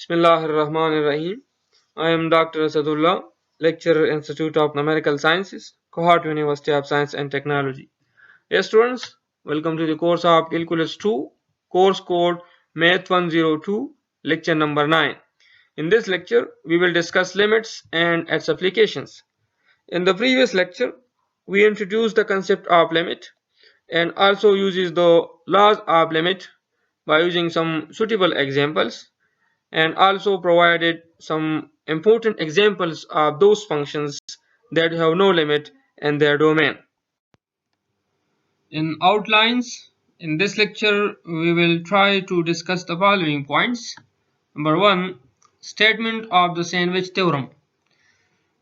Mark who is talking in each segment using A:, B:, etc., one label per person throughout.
A: Bismillahirrahmanirrahim. I am Dr. Asadullah, lecturer, Institute of Numerical Sciences, Cohort, University of Science and Technology. Yes, students, welcome to the course of Calculus 2, course code MATH-102, lecture number 9. In this lecture, we will discuss limits and its applications. In the previous lecture, we introduced the concept of limit and also uses the laws of limit by using some suitable examples, and also provided some important examples of those functions that have no limit in their domain. In outlines, in this lecture, we will try to discuss the following points. Number 1, statement of the sandwich theorem.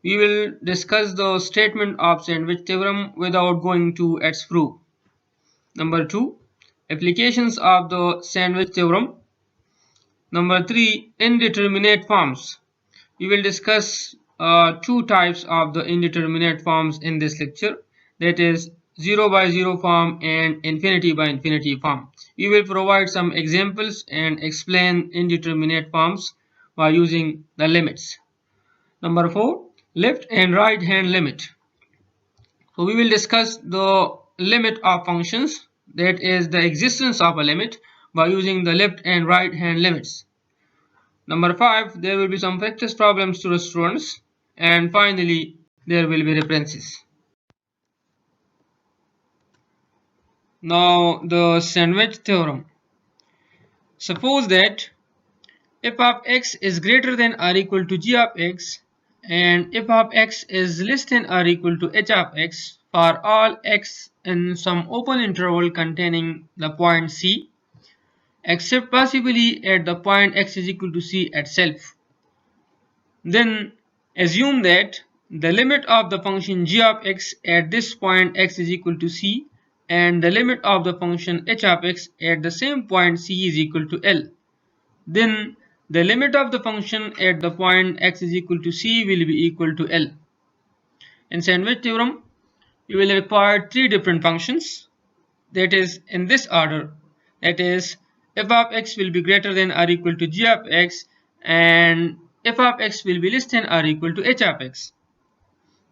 A: We will discuss the statement of sandwich theorem without going to its proof. Number 2, applications of the sandwich theorem. Number 3, indeterminate forms. We will discuss two types of the indeterminate forms in this lecture, that is 0 by 0 form and infinity by infinity form. We will provide some examples and explain indeterminate forms by using the limits. Number 4, left and right hand limit. So we will discuss the limit of functions, that is the existence of a limit, by using the left and right hand limits. Number 5, there will be some practice problems to the students, and finally there will be references. Now the sandwich theorem. Suppose that f of x is greater than or equal to g of x, and f of x is less than or equal to h of x for all x in some open interval containing the point c, except possibly at the point x is equal to c itself. Then assume that the limit of the function g of x at this point x is equal to c and the limit of the function h of x at the same point c is equal to L. Then the limit of the function at the point x is equal to c will be equal to L. In sandwich theorem, we will require three different functions, that is in this order, that is f of x will be greater than or equal to g of x and f of x will be less than or equal to h of x.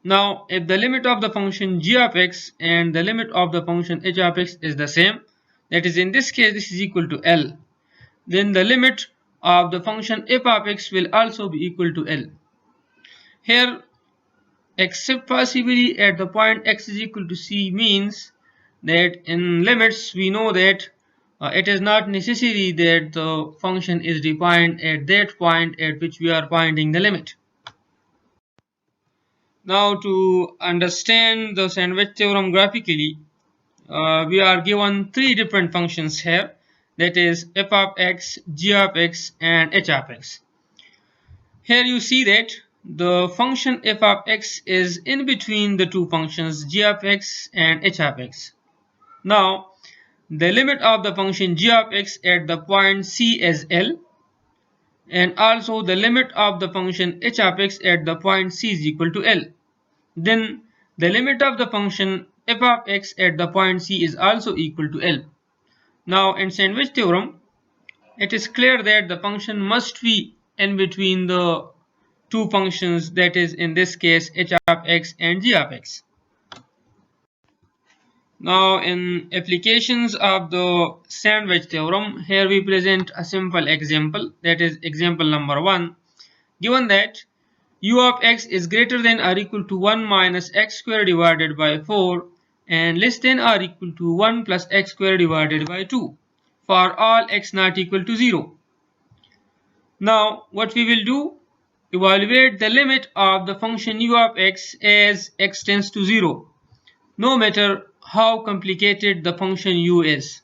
A: Now if the limit of the function g of x and the limit of the function h of x is the same, that is in this case this is equal to L, then the limit of the function f of x will also be equal to L. Here except possibly at the point x is equal to c means that in limits we know that it is not necessary that the function is defined at that point at which we are finding the limit. Now to understand the sandwich theorem graphically, we are given three different functions here, that is f of x, g of x and h of x. Here you see that the function f of x is in between the two functions g of x and h of x. Now the limit of the function g of x at the point c is L, and also the limit of the function h of x at the point c is equal to L. Then the limit of the function f of x at the point c is also equal to L. Now in sandwich theorem, it is clear that the function must be in between the two functions, that is in this case h of x and g of x. Now in applications of the sandwich theorem, here we present a simple example, that is example number 1. Given that u of x is greater than or equal to 1 minus x square divided by 4 and less than or equal to 1 plus x square divided by 2 for all x not equal to 0. Now what we will do, evaluate the limit of the function u of x as x tends to 0, no matter how complicated the function u is.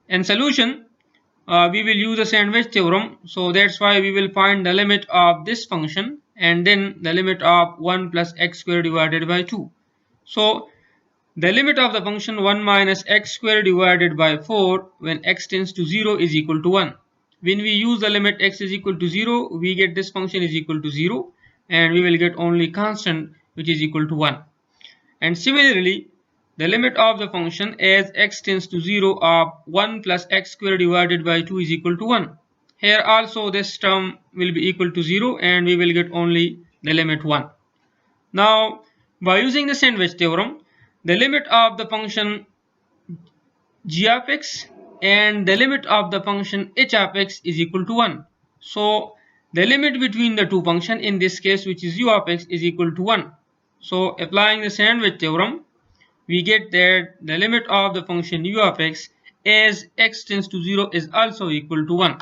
A: In solution, we will use the sandwich theorem, so that's why we will find the limit of this function and then the limit of 1 plus x square divided by 2. So the limit of the function 1 minus x square divided by 4 when x tends to 0 is equal to 1. When we use the limit x is equal to 0, we get this function is equal to 0 and we will get only constant which is equal to 1. And similarly, the limit of the function as x tends to 0 of 1 plus x square divided by 2 is equal to 1. Here also this term will be equal to 0 and we will get only the limit 1. Now by using the sandwich theorem, the limit of the function g of x and the limit of the function h of x is equal to 1. So the limit between the two functions in this case, which is u of x, is equal to 1. So applying the sandwich theorem, we get that the limit of the function u of x as x tends to 0 is also equal to 1.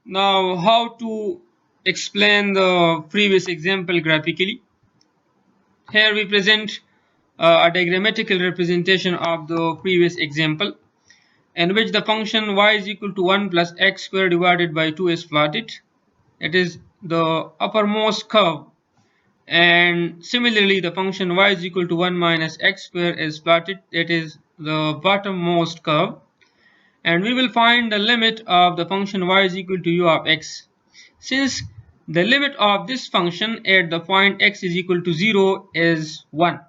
A: Now how to explain the previous example graphically? Here we present a diagrammatical representation of the previous example, in which the function y is equal to 1 plus x square divided by 2 is plotted. It is the uppermost curve, and similarly the function y is equal to 1 minus x square is plotted. It is the bottommost curve, and we will find the limit of the function y is equal to u of x. Since the limit of this function at the point x is equal to 0 is 1,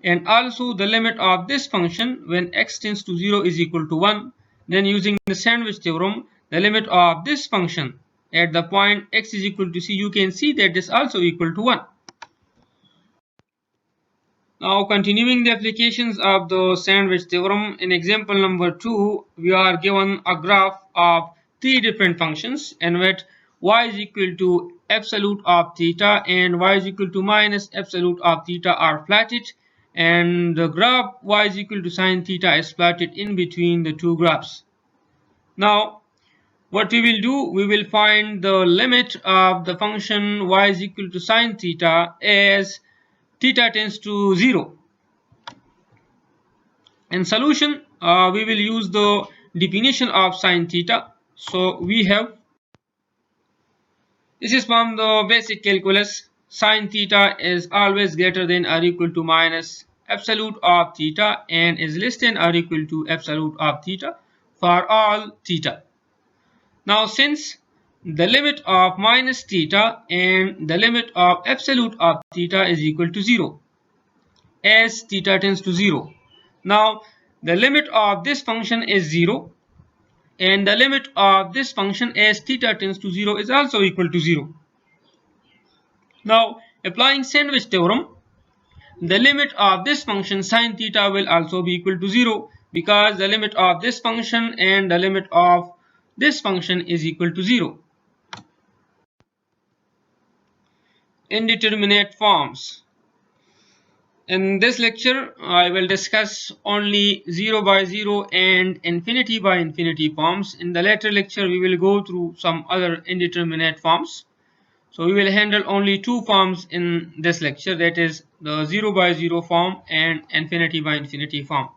A: and also the limit of this function when x tends to 0 is equal to 1, then using the sandwich theorem, the limit of this function at the point x is equal to c, you can see that this also equal to 1. Now continuing the applications of the sandwich theorem, in example number 2 we are given a graph of three different functions in which y is equal to absolute of theta and y is equal to minus absolute of theta are plotted, and the graph y is equal to sine theta is plotted in between the two graphs. Now what we will do, we will find the limit of the function y is equal to sine theta as theta tends to 0. In solution, we will use the definition of sine theta. So we have, this is from the basic calculus, sine theta is always greater than or equal to minus absolute of theta and is less than or equal to absolute of theta for all theta. Now since the limit of minus theta and the limit of absolute of theta is equal to 0 as theta tends to 0. Now the limit of this function is 0 and the limit of this function as theta tends to 0 is also equal to 0. Now applying sandwich theorem, the limit of this function sine theta will also be equal to 0 because the limit of this function and the limit of this function is equal to 0. Indeterminate forms. In this lecture, I will discuss only 0 by 0 and infinity by infinity forms. In the later lecture, we will go through some other indeterminate forms. So we will handle only two forms in this lecture, that is the 0 by 0 form and infinity by infinity form.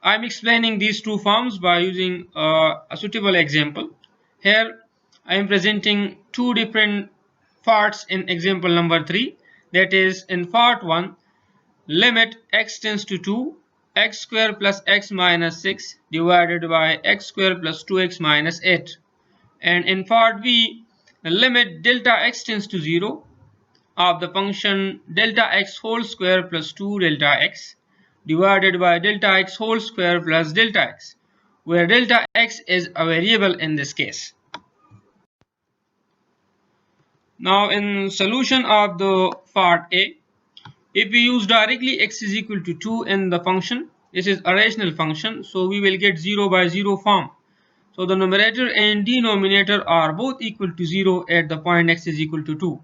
A: I am explaining these two forms by using a suitable example. Here I am presenting two different parts in example number 3. That is, in part 1, limit x tends to 2, x square plus x minus 6 divided by x square plus 2x minus 8. And in part B, the limit delta x tends to 0 of the function delta x whole square plus 2 delta x divided by delta x whole square plus delta x, where delta x is a variable in this case. Now in solution of the part A, if we use directly x is equal to 2 in the function, this is a rational function, so we will get 0 by 0 form. So the numerator and denominator are both equal to 0 at the point x is equal to 2.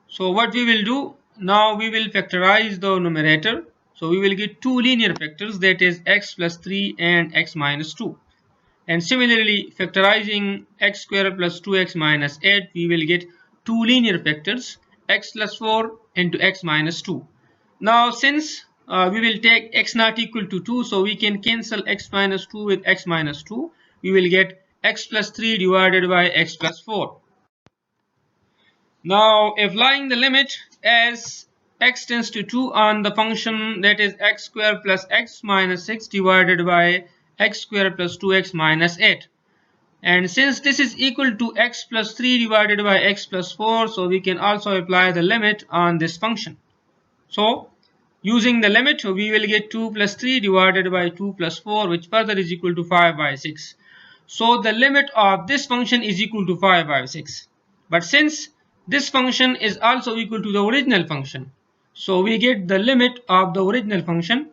A: So what we will do, now we will factorize the numerator. So we will get two linear factors, that is x plus 3 and x minus 2. And similarly, factorizing x square plus 2x minus 8, we will get two linear factors, x plus 4 into x minus 2. Now since we will take x not equal to 2, so we can cancel x minus 2 with x minus 2. We will get x plus 3 divided by x plus 4. Now applying the limit as x tends to 2 on the function, that is x square plus x minus 6 divided by x square plus 2x minus 8. And since this is equal to x plus 3 divided by x plus 4, so we can also apply the limit on this function. So using the limit, we will get 2 plus 3 divided by 2 plus 4, which further is equal to 5 by 6. So the limit of this function is equal to 5/6. But since this function is also equal to the original function, so we get the limit of the original function,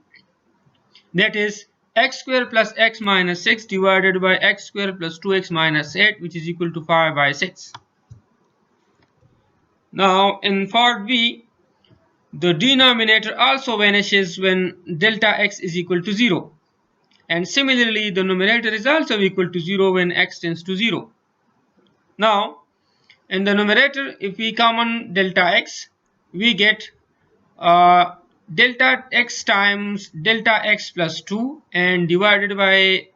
A: that is x square plus x minus 6 divided by x square plus 2x minus 8, which is equal to 5/6. Now in part B, the denominator also vanishes when delta x is equal to 0. And similarly, the numerator is also equal to 0 when x tends to 0. Now, in the numerator, if we common delta x, we get delta x times delta x plus 2 and divided by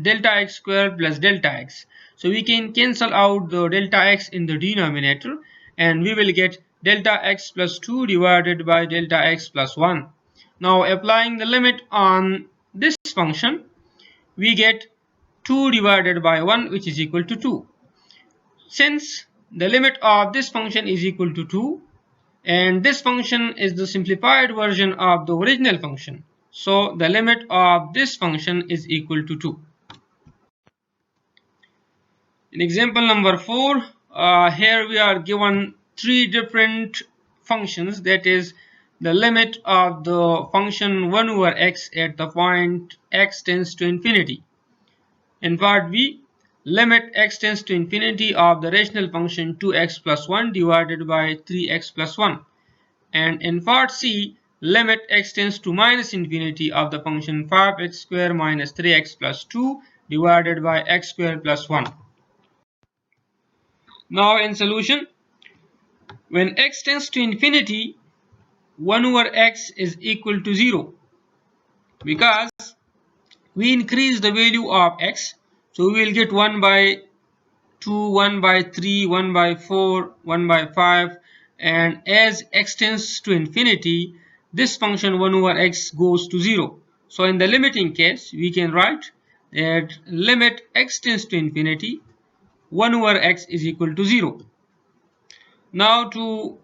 A: delta x square plus delta x. So we can cancel out the delta x in the denominator and we will get delta x plus 2 divided by delta x plus 1. Now applying the limit on this function, we get 2 divided by 1, which is equal to 2. Since the limit of this function is equal to 2 and this function is the simplified version of the original function, so the limit of this function is equal to 2. In example number 4, here we are given three different functions, that is the limit of the function 1 over x at the point x tends to infinity. In part B, limit x tends to infinity of the rational function 2x plus 1 divided by 3x plus 1. And in part C, limit x tends to minus infinity of the function 5x square minus 3x plus 2 divided by x square plus 1. Now in solution, when x tends to infinity, 1 over x is equal to 0 because we increase the value of x. So we will get 1 by 2, 1 by 3, 1 by 4, 1 by 5, and as x tends to infinity, this function 1 over x goes to 0. So in the limiting case, we can write that limit x tends to infinity, 1 over x is equal to 0. Now to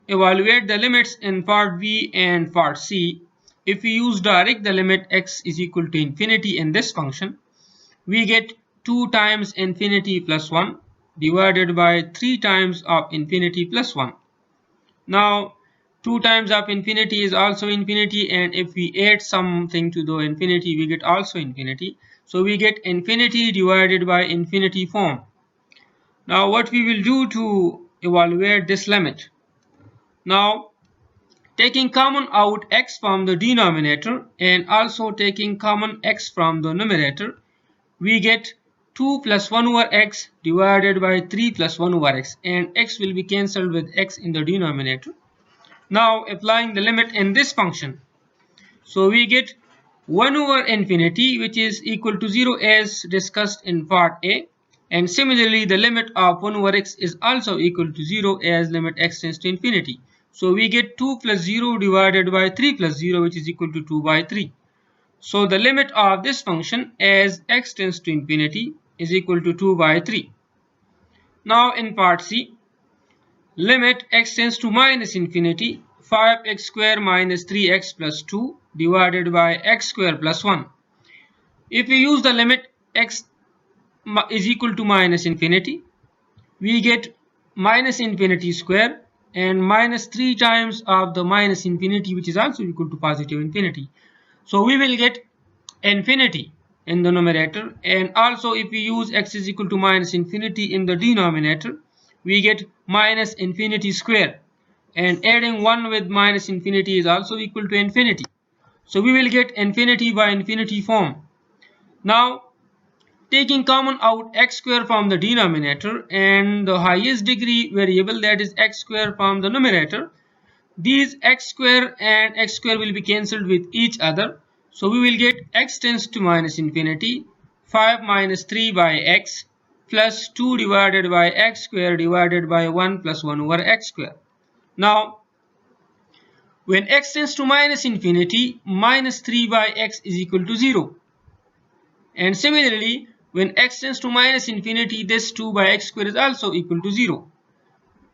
A: evaluate the limits in part B and part C, if we use direct the limit x is equal to infinity in this function, we get 2 times infinity plus 1 divided by 3 times of infinity plus 1. Now 2 times of infinity is also infinity, and if we add something to the infinity, we get also infinity. So we get infinity divided by infinity form. Now what we will do to evaluate this limit? Now taking common out x from the denominator and also taking common x from the numerator, we get 2 plus 1 over x divided by 3 plus 1 over x, and x will be cancelled with x in the denominator. Now applying the limit in this function, so we get 1 over infinity, which is equal to 0 as discussed in part A, and similarly the limit of 1 over x is also equal to 0 as limit x tends to infinity. So we get 2 plus 0 divided by 3 plus 0, which is equal to 2 by 3. So the limit of this function as x tends to infinity is equal to 2 by 3. Now in part C, limit x tends to minus infinity, 5x square minus 3x plus 2 divided by x square plus 1. If we use the limit x is equal to minus infinity, we get minus infinity square and minus 3 times of the minus infinity, which is also equal to positive infinity. So we will get infinity in the numerator, and also if we use x is equal to minus infinity in the denominator, we get minus infinity square, and adding 1 with minus infinity is also equal to infinity. So we will get infinity by infinity form. Now taking common out x square from the denominator and the highest degree variable, that is x square, from the numerator, these x square and x square will be cancelled with each other. So we will get x tends to minus infinity, 5 minus 3 by x plus 2 divided by x square divided by 1 plus 1 over x square. Now when x tends to minus infinity, minus 3 by x is equal to 0. And similarly, when x tends to minus infinity, this 2 by x square is also equal to 0.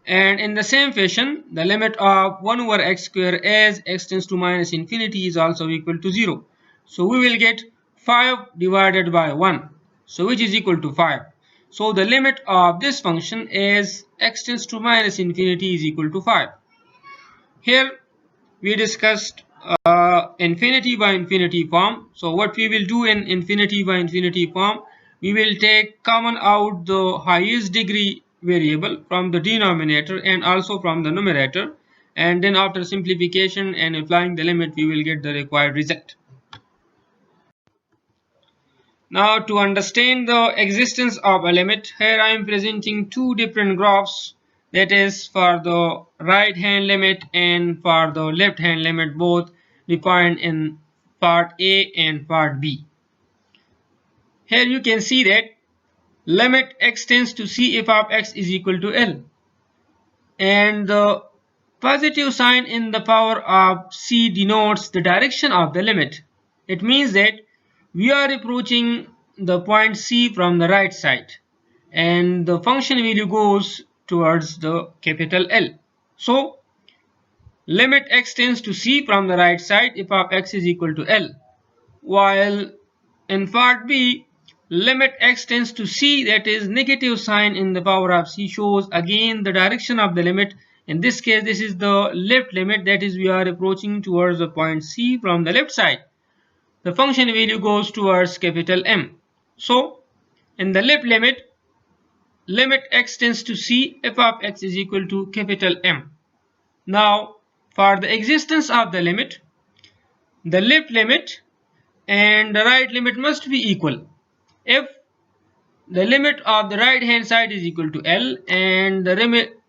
A: And in the same fashion, the limit of 1 over x square as x tends to minus infinity is also equal to 0. So we will get 5 divided by 1. so which is equal to 5. So the limit of this function is x tends to minus infinity is equal to 5. Here we discussed infinity by infinity form. So what we will do in infinity by infinity form, we will take common out the highest degree variable from the denominator and also from the numerator, and then after simplification and applying the limit we will get the required result. Now to understand the existence of a limit, here I am presenting two different graphs, that is for the right hand limit and for the left hand limit, both defined in part A and part B. Here you can see that limit x tends to c f of x is equal to L, and the positive sign in the power of c denotes the direction of the limit. It means that we are approaching the point C from the right side and the function value goes towards the capital L. So limit x tends to C from the right side if of x is equal to L, while in part B limit x tends to C, that is negative sign in the power of C, shows again the direction of the limit. In this case this is the left limit, that is we are approaching towards the point C from the left side. The function value goes towards capital M. So in the left limit, limit x tends to C, f of x is equal to capital M. Now for the existence of the limit, the left limit and the right limit must be equal. If the limit of the right hand side is equal to L and the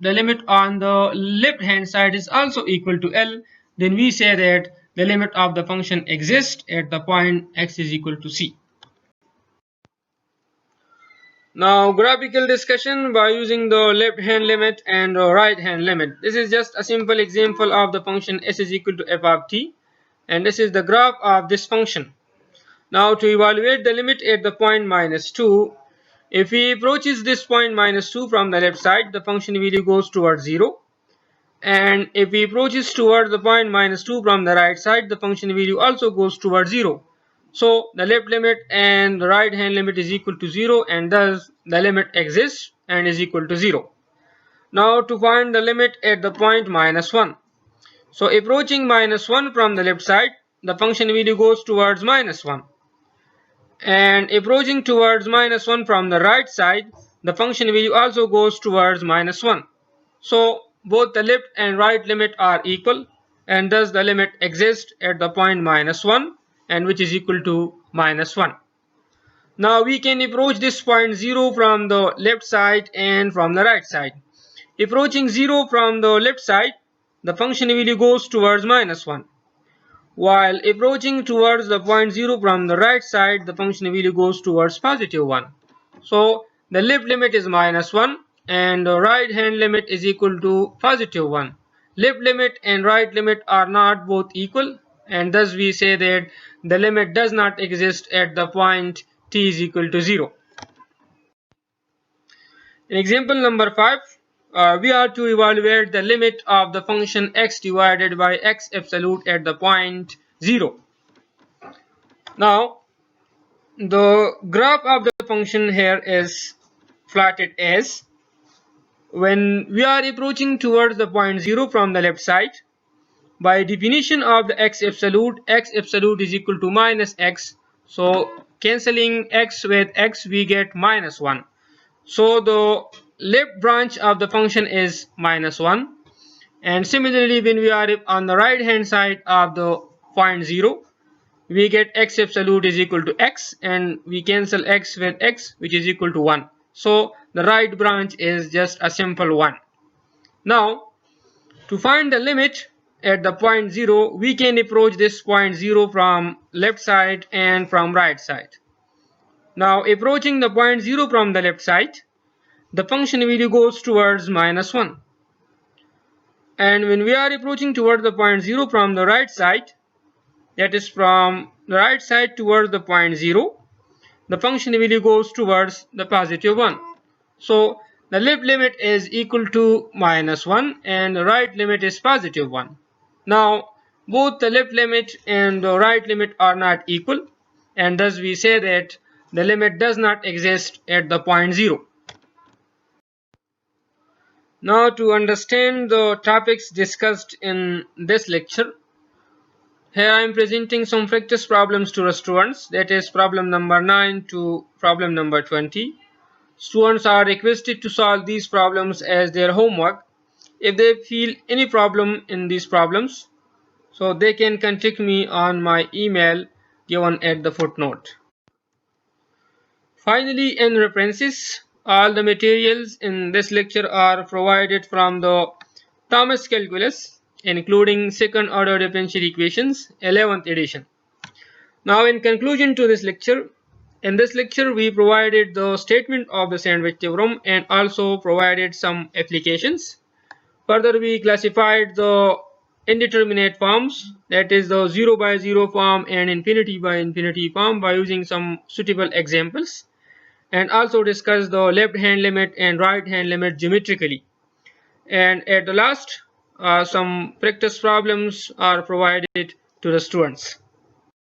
A: limit on the left hand side is also equal to L, then we say that the limit of the function exists at the point x is equal to C. Now graphical discussion by using the left hand limit and the right hand limit. This is just a simple example of the function s is equal to f of t, and this is the graph of this function. Now to evaluate the limit at the point minus 2, if we approaches this point minus 2 from the left side, the function value goes towards 0, and if we approaches towards the point minus 2 from the right side, the function value also goes towards 0. So the left limit and the right hand limit is equal to 0, and thus the limit exists and is equal to 0. Now to find the limit at the point minus 1. So approaching minus 1 from the left side, the function value goes towards minus 1. And approaching towards minus 1 from the right side, the function value also goes towards minus 1. So both the left and right limit are equal, and thus the limit exists at the point minus 1, and which is equal to minus 1. Now we can approach this point 0 from the left side and from the right side. Approaching 0 from the left side, the function value goes towards minus 1. While approaching towards the point 0 from the right side, the function value goes towards positive 1. So the left limit is minus 1 and the right hand limit is equal to positive 1. Left limit and right limit are not both equal, and thus we say that the limit does not exist at the point t is equal to 0. In example number 5, we are to evaluate the limit of the function x divided by x absolute at the point 0. Now the graph of the function here is plotted as, when we are approaching towards the point 0 from the left side, by definition of the x absolute is equal to minus x. So cancelling x with x, we get minus 1. So the left branch of the function is minus 1. And similarly, when we are on the right hand side of the point 0, we get x absolute is equal to x, and we cancel x with x, which is equal to 1. So the right branch is just a simple 1. Now to find the limit at the point 0, we can approach this point 0 from left side and from right side. Now approaching the point 0 from the left side, the function value goes towards minus 1. And when we are approaching towards the point 0 from the right side, that is from the right side towards the point 0, the function value goes towards the positive 1. So the left limit is equal to minus 1 and the right limit is positive 1. Now both the left limit and the right limit are not equal, and thus we say that the limit does not exist at the point 0. Now, to understand the topics discussed in this lecture, here I am presenting some practice problems to the students, that is problem number 9 to problem number 20. Students are requested to solve these problems as their homework. If they feel any problem in these problems, so they can contact me on my email given at the footnote. Finally, in references, all the materials in this lecture are provided from the Thomas Calculus, including second order differential equations, 11th edition. Now, in conclusion to this lecture, in this lecture we provided the statement of the sandwich theorem and also provided some applications. Further, we classified the indeterminate forms, that is the 0 by 0 form and infinity by infinity form, by using some suitable examples, and also discussed the left hand limit and right hand limit geometrically. And at the last, some practice problems are provided to the students.